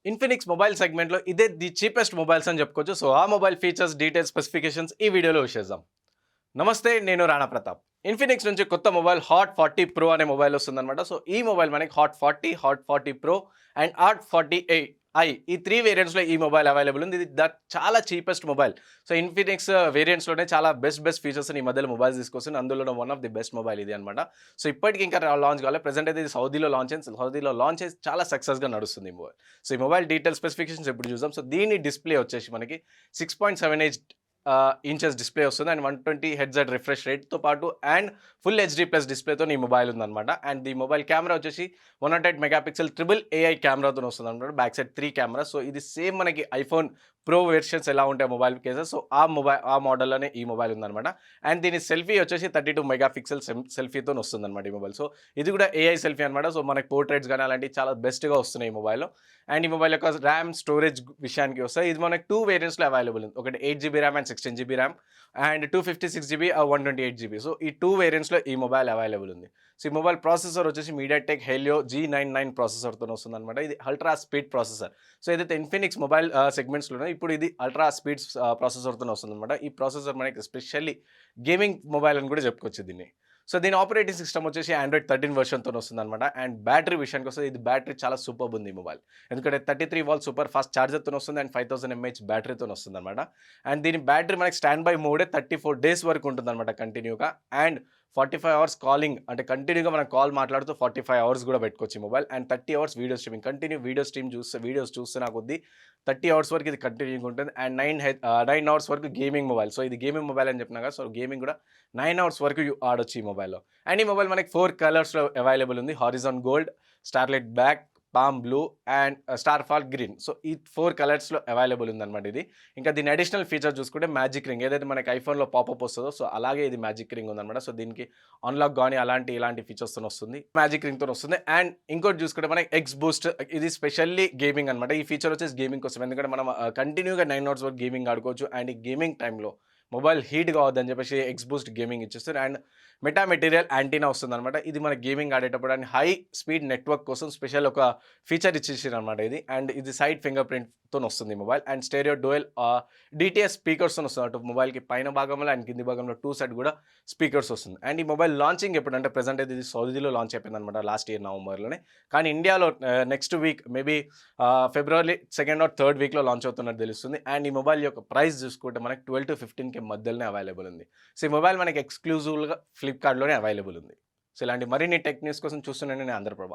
Infinix mobile సెగ్మెంట్‌లో ఇదే the cheapest mobiles అని చెప్పుకోవచ్చు. సో, ఆ మొబైల్ ఫీచర్స్, డీటెయిల్స్, స్పెసిఫికేషన్స్ ఈ వీడియోలో చూసేద్దాం. నమస్తే, నేను రాణా ప్రతాప్. ఇన్ఫినిక్స్ నుంచి కొత్త మొబైల్ హాట్ 40 ప్రో అనే మొబైల్ వస్తుందన్నమాట. సో, ఈ మొబైల్ మనకి hot 40, hot 40 pro and hot 40 I ఈ 3 వేరియంట్స్‌లో ఈ మొబైల్ అవైలబుల్ ఉంది. ఇది చాలా చీపెస్ట్ మొబైల్. సో, ఇన్ఫినిక్స్ వేరియంట్స్‌లోనే చాలా బెస్ట్ ఫీచర్స్‌ని ఈ మధ్యలో మొబైల్స్ తీసుకొస్తుంది. అందులోనే one of the best mobile ఇది అన్నమాట. సో, ఇప్పటికి ఇంకా లాంచ్ కాలే. ప్రెజెంట్ అయితే ఇది సౌదీలో లాంచ్ అయింది. సౌదీలో లాంచ్ చేసి చాలా సక్సెస్‌గా నడుస్తుంది ఈ మొబైల్. సో, ఈ మొబైల్ డీటెయిల్స్, స్పెసిఫికేషన్స్ ఇప్పుడు చూద్దాం. సో, దీని డిస్‌ప్లే వచ్చేసి మనకి 6.78 ఇంచెస్ డిస్‌ప్లే వస్తుంది అండ్ 120 హెర్ట్జ్ రిఫ్రెష్ రేట్‌తో పాటు అండ్ ఫుల్ హెచ్‌డీ ప్లస్ డిస్‌ప్లేతో ఈ మొబైల్ ఉందన్నమాట. అండ్ ఈ మొబైల్ కెమెరా వచ్చేసి 108 మెగాపిక్సెల్ ట్రిపుల్ ఏఐ కెమెరాతో వస్తుందన్నమాట. Back side 3 cameras. సో, ఇది సేమ్ మనకి ఐఫోన్ ప్రో వెర్షన్స్ ఎలా ఉంటాయి మొబైల్ కేసెస్, సో ఆ మోడల్‌లోనే ఈ మొబైల్ ఉందన్నమాట. అండ్ దీని సెల్ఫీ వచ్చేసి 32 మెగాపిక్సెల్ సెల్ఫీతో వస్తుందన్నమాట ఈ మొబైల్. సో, ఇది కూడా ఏఐ సెల్ఫీ అనమాట. సో, మనకి పోర్ట్రేట్స్ గాని అలాంటివి చాలా బెస్ట్‌గా వస్తున్నాయి ఈ మొబైల్‌లో. అండ్ ఈ మొబైల్ యొక్క ర్యామ్, స్టోరేజ్ విషయానికి వస్తే ఇది మనకి 2 వేరియంట్స్‌లో అవైలబుల్ ఉంది. ఒకటి 8 GB RAM and 16 GB RAM and 256 GB 128 GB. So, ఈ 2 వేరియంట్స్‌లో ఈ మొబైల్ అవైలబుల్ ఉంది. సో, ఈ మొబైల్ ప్రాసెసర్ వచ్చేసి మీడియాటెక్ హెలియో G99 ప్రాసెసర్‌తో వస్తుందన్నమాట. ఇది అల్ట్రా స్పీడ్ ప్రాసెసర్. సో, ఏదైతే ఇన్ఫినిక్స్ మొబైల్ సెగ్మెంట్స్‌లోనో ఇప్పుడు ఇది అల్ట్రా స్పీడ్స్ ప్రాసెసర్‌తో వస్తుందన్నమాట. ఈ ప్రాసెసర్ మనకి స్పెషల్లీ గేమింగ్ మొబైల్ అని కూడా చెప్పుకోవచ్చు దీన్ని. సో, దీని ఆపరేటింగ్ సిస్టమ్ వచ్చేసి ఆండ్రాయిడ్ 13 వెర్షన్‌తో వస్తుందన్నమాట. అండ్ బ్యాటరీ విషయానికి వస్తే ఇది బ్యాటరీ చాలా సూపర్బ్ ఉంది ఈ మొబైల్. ఎందుకంటే 33 వాల్ట్ సూపర్ ఫాస్ట్ చార్జర్‌తో వస్తుంది అండ్ 5000 ఎంఏహెచ్ బ్యాటరీతో వస్తుందన్నమాట. అండ్ దీని బ్యాటరీ మనకి స్టాండ్ బై మోడే 34 డేస్ వరకు ఉంటుందన్నమాట కంటిన్యూగా. అండ్ 45 అవర్స్ కాలింగ్ అంటే కంటిన్యూగా మనం కాల్ మాట్లాడుతూ 45 అవర్స్ కూడా పెట్టుకోవచ్చు ఈ mobile. And 30 hours video streaming continue videos చూస్తున్న కొద్దీ 30 అవర్స్ వరకు ఇది కంటిన్యూగా ఉంటుంది. అండ్ 9 అవర్స్ వరకు గేమింగ్ మొబైల్. సో, ఇది గేమింగ్ మొబైల్ అని చెప్పినా కదా. సో, గేమింగ్ కూడా 9 అవర్స్ వరకు ఆడొచ్చు ఈ మొబైల్‌లో. అండ్ ఈ మొబైల్ మనకి 4 కలర్స్‌లో అవైలబుల్ ఉంది. Horizon gold, starlight black, palm blue and star fall green. So, ఈ 4 కలర్స్‌లో అవైలబుల్ ఉందన్నమాట ఇది. ఇంకా దీని అడిషనల్ ఫీచర్ చూసుకుంటే మ్యాజిక్ రింగ్ ఏదైతే మనకి ఐఫోన్‌లో పాపప్ వస్తుందో సో, అలాగే ఇది మ్యాజిక్ రింగ్ ఉందన్నమాట. సో, దీనికి అన్లాక్ గాని ఇలాంటి ఫీచర్స్‌తోని వస్తుంది. మ్యాజిక్ రింగ్‌తోని వస్తుంది. అండ్ ఇంకోటి చూసుకుంటే మనకి ఎక్స్ బూస్ట్ ఇది స్పెషల్లీ గేమింగ్ అనమాట. ఈ ఫీచర్ వచ్చేసి గేమింగ్ కోసం. ఎందుకంటే మనం కంటిన్యూగా 9 అవర్స్ వరకు గేమింగ్ ఆడుకోవచ్చు. అండ్ ఈ గేమింగ్ టైమ్‌లో మొబైల్ హీట్ కావద్దని చెప్పేసి ఎక్స్ బూస్ట్ గేమింగ్ ఇచ్చేస్తారు. అండ్ మెటా మెటీరియల్ యాంటీనా వస్తుందన్నమాట. ఇది మన గేమింగ్ ఆడేటప్పుడు అండ్ హై స్పీడ్ నెట్వర్క్ కోసం స్పెషల్ ఒక ఫీచర్ ఇచ్చేసారనమాట ఇది. అండ్ ఇది సైడ్ ఫింగర్ ప్రింట్‌తో వస్తుంది మొబైల్. అండ్ స్టెరియో డ్యూయల్ డీటీఎస్ స్పీకర్స్‌తో వస్తుంది. అటు మొబైల్‌కి పైన భాగంలో అండ్ కింది భాగంలో 2 సైడ్ కూడా స్పీకర్స్ వస్తుంది. అండ్ ఈ మొబైల్ లాంచింగ్ ఎప్పుడంటే ప్రెజెంట్ అయితే ఇది సౌదీలో లాంచ్ అయిపోయిందనమాట లాస్ట్ ఇయర్ నవంబర్‌లోనే. కానీ ఇండియాలో next week maybe February 2nd or 3rd వీక్‌లో లాంచ్ అవుతున్నట్టు తెలుస్తుంది. అండ్ ఈ మొబైల్ యొక్క ప్రైస్ చూసుకుంటే మనకి 12-15K మధ్యలోనే అవైలబుల్ ఉంది. సో, ఈ మొబైల్ మనకి ఎక్స్‌క్లూజివ్‌గా ఫ్లిప్‌కార్ట్‌లోనే అవైలబుల్ ఉంది. సో, ఇలాంటి మరిన్ని టెక్ న్యూస్ కోసం చూస్తూనే నేను ఆంధ్రప్రభ.